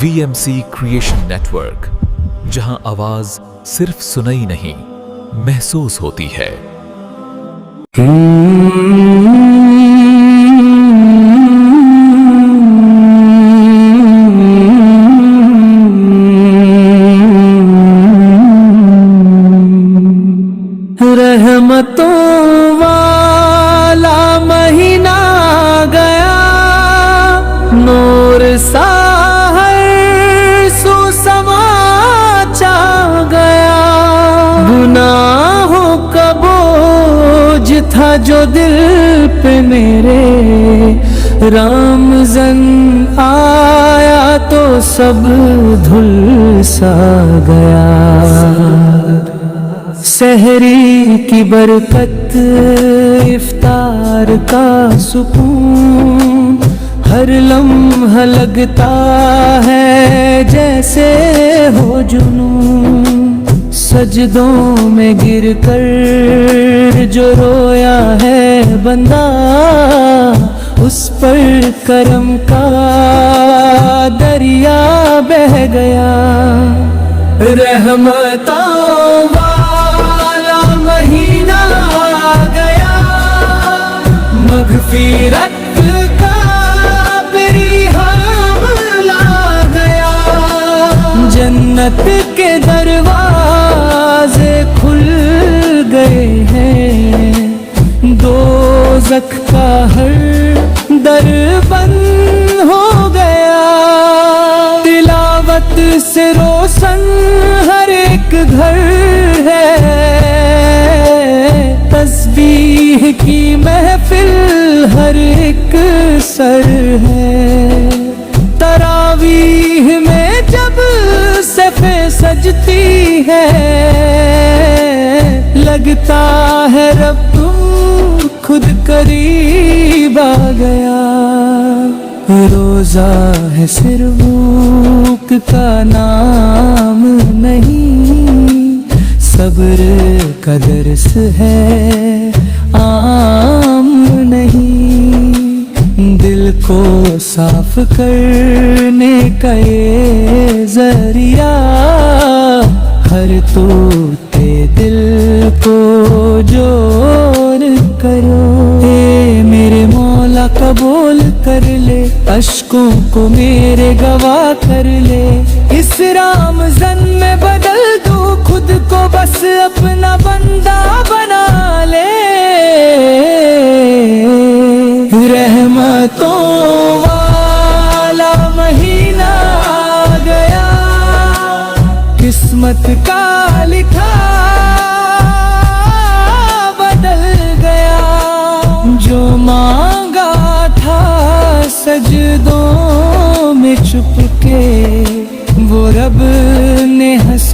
VMC creation network, जहां आवाज सिर्फ सुनाई नहीं, महसूस होती है। रहमतों वाला महीना गया, नूर सा हर सू समाचा गया। गुनाहों का बोझ था जो दिल पे मेरे, रमज़ान आया तो सब धुल सा गया। सहरी की बरकत, इफ्तार का सुकून, हर लम्हा लगता है जैसे हो जुनून। सजदों में गिर कर जो रोया है बंदा, उस पर करम का दरिया बह गया। रहमतों वाला महीना गया, मग़फ़िरत का हमला गया। जन्नत के दरवाजे खुल गए हैं, दोज़ख का हर दर बंद हो गया। तिलावत से रोशन हर एक घर है, तस्बीह की महफिल हर एक सर है। तरावीह में जब सफ़े सजती है, लगता है रब तुम खुद करीब आ गया। रोज़ा है सिर्फ भूख का नाम नहीं, सब्र का दर्स है आम नहीं। दिल को साफ करने का ये ज़रिया, हर टूटे दिल को जोर करो। ए मेरे मौला कबूल कर ले, अश्कों को मेरे गवाह कर ले। इस रमज़ान में बदल दूं खुद को, बस अपना बंदा बना ले। रहमतों वाला महीना गया, किस्मत का लिखा बदल गया। जो मांगा था सजदों में छुप के, वो रब ने हंस